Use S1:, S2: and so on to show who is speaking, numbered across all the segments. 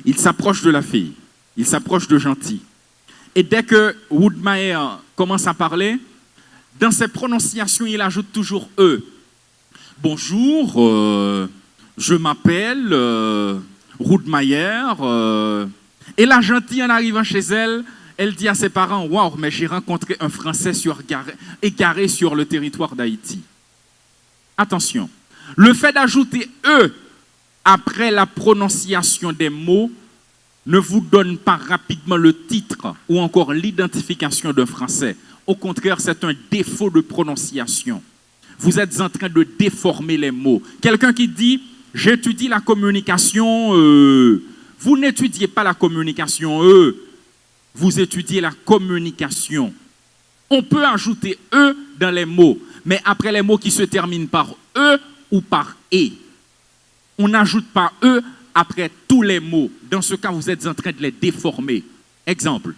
S1: Il s'approche de la fille. Il s'approche de Gentil. Et dès que Woodmayer commence à parler, dans ses prononciations, il ajoute toujours « eux ». Bonjour, je m'appelle Woodmayer. Et la Gentille, en arrivant chez elle, elle dit à ses parents « Waouh, mais j'ai rencontré un Français égaré sur le territoire d'Haïti ». Attention, le fait d'ajouter « eux » après la prononciation des mots ne vous donne pas rapidement le titre ou encore l'identification d'un Français. Au contraire, c'est un défaut de prononciation. Vous êtes en train de déformer les mots. Quelqu'un qui dit « j'étudie la communication », vous n'étudiez pas la communication, vous étudiez la communication. On peut ajouter « e » dans les mots, mais après les mots qui se terminent par « e » ou par « et ». On n'ajoute pas « e » après tous les mots. Dans ce cas, vous êtes en train de les déformer. Exemple.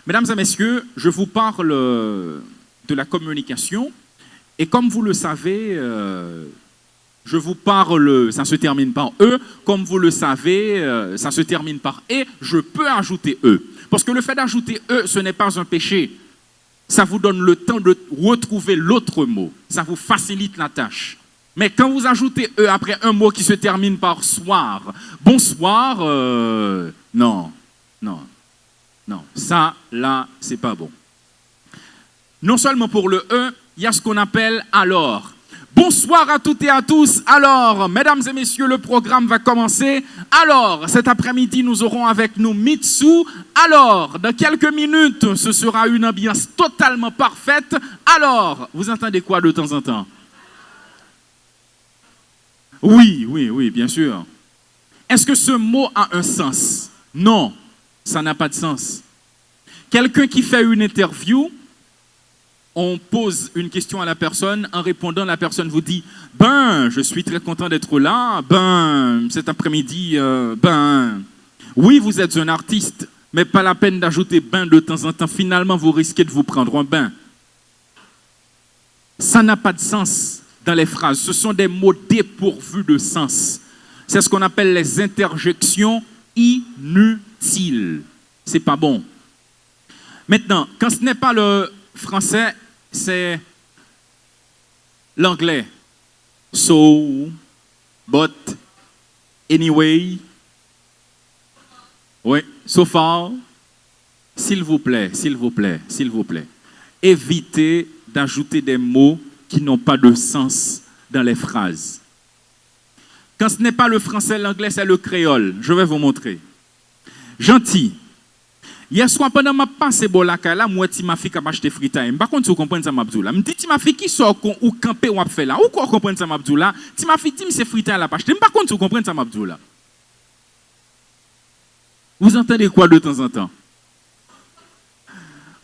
S1: Mesdames et messieurs, je vous parle de la communication. Et comme vous le savez, je vous parle, ça se termine par « e ». Comme vous le savez, ça se termine par « et ». Je peux ajouter « e ». Parce que le fait d'ajouter « e », ce n'est pas un péché. Ça vous donne le temps de retrouver l'autre mot. Ça vous facilite la tâche. Mais quand vous ajoutez « e » après un mot qui se termine par « soir »,« bonsoir », non, non, non. Ça, là, c'est pas bon. Non seulement pour le « e », il y a ce qu'on appelle « alors ». Bonsoir à toutes et à tous. Alors, mesdames et messieurs, le programme va commencer. Alors, cet après-midi, nous aurons avec nous Mitsu. Alors, dans quelques minutes, ce sera une ambiance totalement parfaite. Alors, vous entendez quoi de temps en temps? Oui, oui, oui, bien sûr. Est-ce que ce mot a un sens? Non, ça n'a pas de sens. Quelqu'un qui fait une interview, on pose une question à la personne, en répondant, la personne vous dit « Ben, je suis très content d'être là, ben, cet après-midi, ben, oui, vous êtes un artiste, mais pas la peine d'ajouter « ben » de temps en temps, finalement, vous risquez de vous prendre un bain. » Ça n'a pas de sens dans les phrases, ce sont des mots dépourvus de sens. C'est ce qu'on appelle les interjections inutiles. C'est pas bon. Maintenant, quand ce n'est pas le français, c'est l'anglais. So, but, anyway. Oui, so far. S'il vous plaît, s'il vous plaît, s'il vous plaît. Évitez d'ajouter des mots qui n'ont pas de sens dans les phrases. Quand ce n'est pas le français, l'anglais, c'est le créole. Je vais vous montrer. Gentil. Hier soir, pendant ma passe bolaka là, moi ti ma fille qui acheté frita. Par contre, vous comprenez ça m'abdoula. Me dit ti ma fille qui sort ou camper ou fait là. Ou quoi comprendre ça m'abdoula. Ti ma fille dit c'est frita là pas acheté. Par contre, vous comprenez ça m'abdoula. Vous entendez quoi de temps en temps?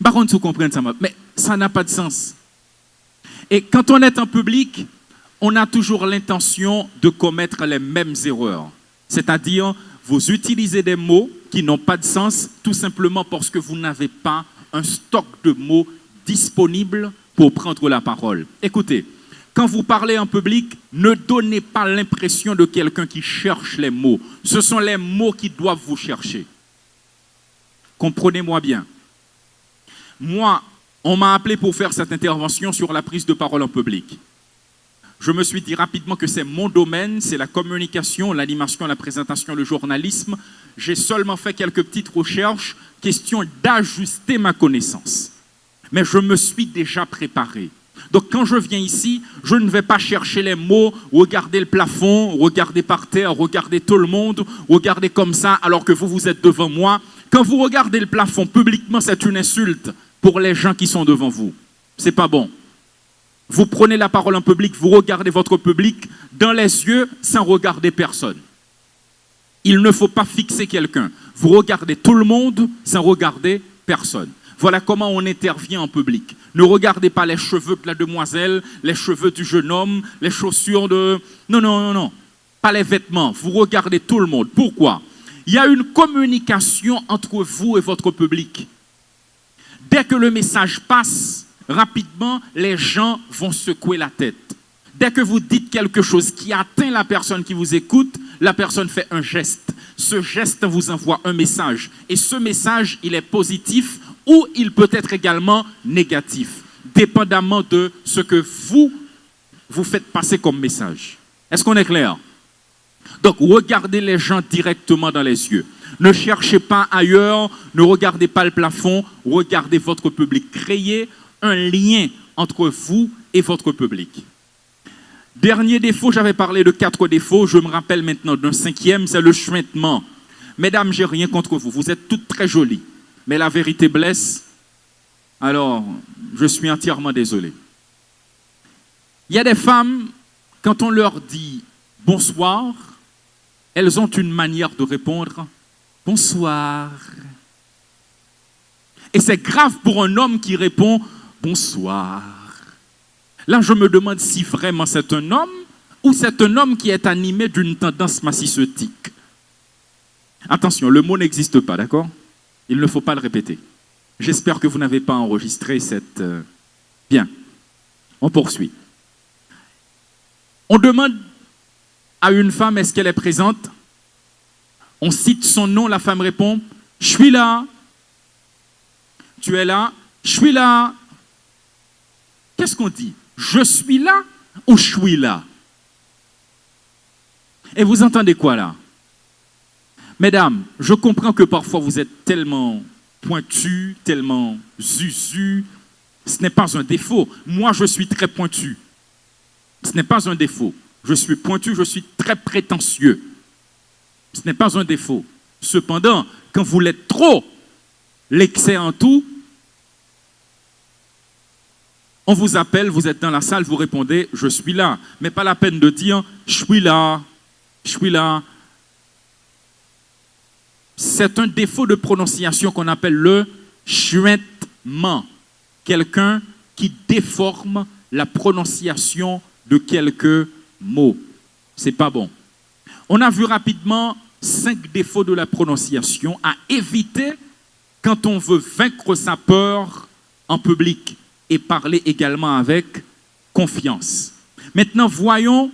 S1: Par contre, vous comprenez ça mais ça n'a pas de sens. Et quand on est en public, on a toujours l'intention de commettre les mêmes erreurs. C'est-à-dire, vous utilisez des mots qui n'ont pas de sens tout simplement parce que vous n'avez pas un stock de mots disponible pour prendre la parole. Écoutez, quand vous parlez en public, ne donnez pas l'impression de quelqu'un qui cherche les mots. Ce sont les mots qui doivent vous chercher. Comprenez-moi bien. Moi, on m'a appelé pour faire cette intervention sur la prise de parole en public. Je me suis dit rapidement que c'est mon domaine, c'est la communication, l'animation, la présentation, le journalisme. J'ai seulement fait quelques petites recherches, question d'ajuster ma connaissance. Mais je me suis déjà préparé. Donc quand je viens ici, je ne vais pas chercher les mots, regarder le plafond, regarder par terre, regarder tout le monde, regarder comme ça alors que vous êtes devant moi. Quand vous regardez le plafond publiquement, c'est une insulte pour les gens qui sont devant vous. C'est pas bon. Vous prenez la parole en public, vous regardez votre public dans les yeux sans regarder personne. Il ne faut pas fixer quelqu'un. Vous regardez tout le monde sans regarder personne. Voilà comment on intervient en public. Ne regardez pas les cheveux de la demoiselle, les cheveux du jeune homme, les chaussures de... Non, non, non, non. Pas les vêtements. Vous regardez tout le monde. Pourquoi? Il y a une communication entre vous et votre public. Dès que le message passe, rapidement, les gens vont secouer la tête. Dès que vous dites quelque chose qui atteint la personne qui vous écoute, la personne fait un geste. ce geste vous envoie un message. Et ce message, il est positif ou il peut être également négatif, dépendamment de ce que vous faites passer comme message. Est-ce qu'on est clair? Donc, regardez les gens directement dans les yeux. Ne cherchez pas ailleurs, ne regardez pas le plafond, regardez votre public. Créez un lien entre vous et votre public. Dernier défaut, j'avais parlé de 4 défauts, je me rappelle maintenant d'un 5e, c'est le chuintement. Mesdames, j'ai rien contre vous, vous êtes toutes très jolies, mais la vérité blesse, alors je suis entièrement désolé. Il y a des femmes, quand on leur dit bonsoir, elles ont une manière de répondre bonsoir. Et c'est grave pour un homme qui répond bonsoir. Là, je me demande si vraiment c'est un homme ou c'est un homme qui est animé d'une tendance maciceutique. Attention, le mot n'existe pas, d'accord? Il ne faut pas le répéter. J'espère que vous n'avez pas enregistré cette... Bien, on poursuit. On demande à une femme, est-ce qu'elle est présente? On cite son nom, la femme répond, je suis là. Tu es là? Je suis là. Qu'est-ce qu'on dit? Je suis là ou je suis là? Et vous entendez quoi là? Mesdames, je comprends que parfois vous êtes tellement pointu, tellement zuzu. Ce n'est pas un défaut. Moi, je suis très pointu. Ce n'est pas un défaut. Je suis pointu, je suis très prétentieux. Ce n'est pas un défaut. Cependant, quand vous l'êtes trop, l'excès en tout, on vous appelle, vous êtes dans la salle, vous répondez, je suis là. Mais pas la peine de dire, je suis là, je suis là. C'est un défaut de prononciation qu'on appelle le chuintement. Quelqu'un qui déforme la prononciation de quelques mots. C'est pas bon. On a vu rapidement 5 défauts de la prononciation à éviter quand on veut vaincre sa peur en public et parler également avec confiance. Maintenant, voyons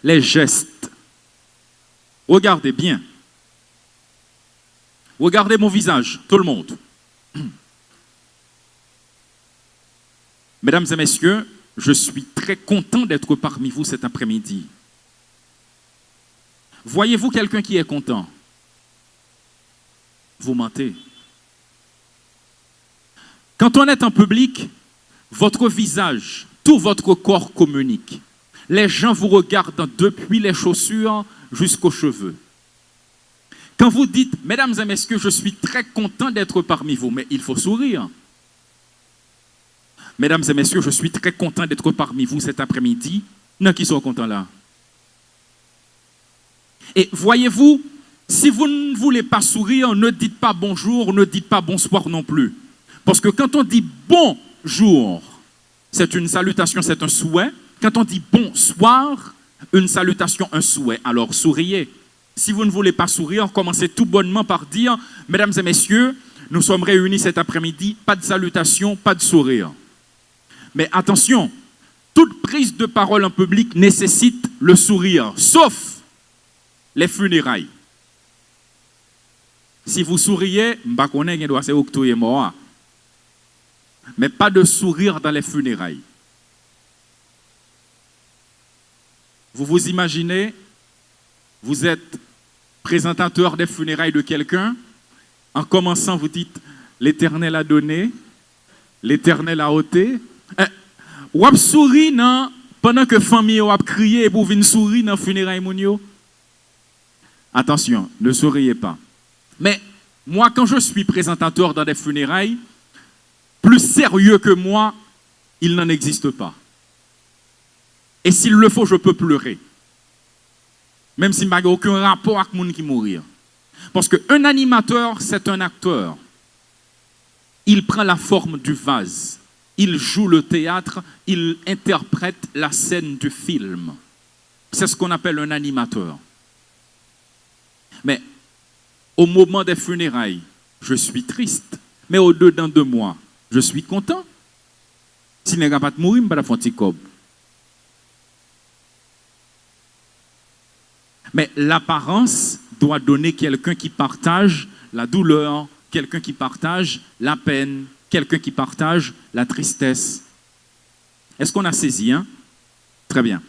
S1: les gestes. Regardez bien. Regardez mon visage, tout le monde. Mesdames et messieurs, je suis très content d'être parmi vous cet après-midi. Voyez-vous quelqu'un qui est content? Vous mentez. Quand on est en public, votre visage, tout votre corps communique. Les gens vous regardent depuis les chaussures jusqu'aux cheveux. Quand vous dites, mesdames et messieurs, je suis très content d'être parmi vous, mais il faut sourire. Mesdames et messieurs, je suis très content d'être parmi vous cet après-midi. Il y en a qui sont contents là. Et voyez-vous, si vous ne voulez pas sourire, ne dites pas bonjour, ne dites pas bonsoir non plus. Parce que quand on dit bonjour, c'est une salutation, c'est un souhait. Quand on dit bonsoir, une salutation, un souhait. Alors souriez. Si vous ne voulez pas sourire, commencez tout bonnement par dire, mesdames et messieurs, nous sommes réunis cet après-midi, pas de salutation, pas de sourire. Mais attention, toute prise de parole en public nécessite le sourire, sauf les funérailles. Si vous souriez, mais pas de sourire dans les funérailles. Vous vous imaginez, vous êtes présentateur des funérailles de quelqu'un, en commençant vous dites, l'Éternel a donné, l'Éternel a ôté. Ou ap souri nan, pendant que famille ou ap crié pour venir sourire dans funérailles mounio. Attention, ne souriez pas. Mais moi, quand je suis présentateur dans des funérailles, plus sérieux que moi, il n'en existe pas. Et s'il le faut, je peux pleurer. Même s'il n'y a aucun rapport avec les gens qui mourent. Parce qu'un animateur, c'est un acteur. Il prend la forme du vase. Il joue le théâtre, il interprète la scène du film. C'est ce qu'on appelle un animateur. Mais au moment des funérailles, je suis triste. Mais au-dedans de moi, je suis content. Si les gens ne sont mourir, je ne vais pas faire. Mais l'apparence doit donner quelqu'un qui partage la douleur, quelqu'un qui partage la peine, quelqu'un qui partage la tristesse. Est-ce qu'on a saisi, hein? Très bien.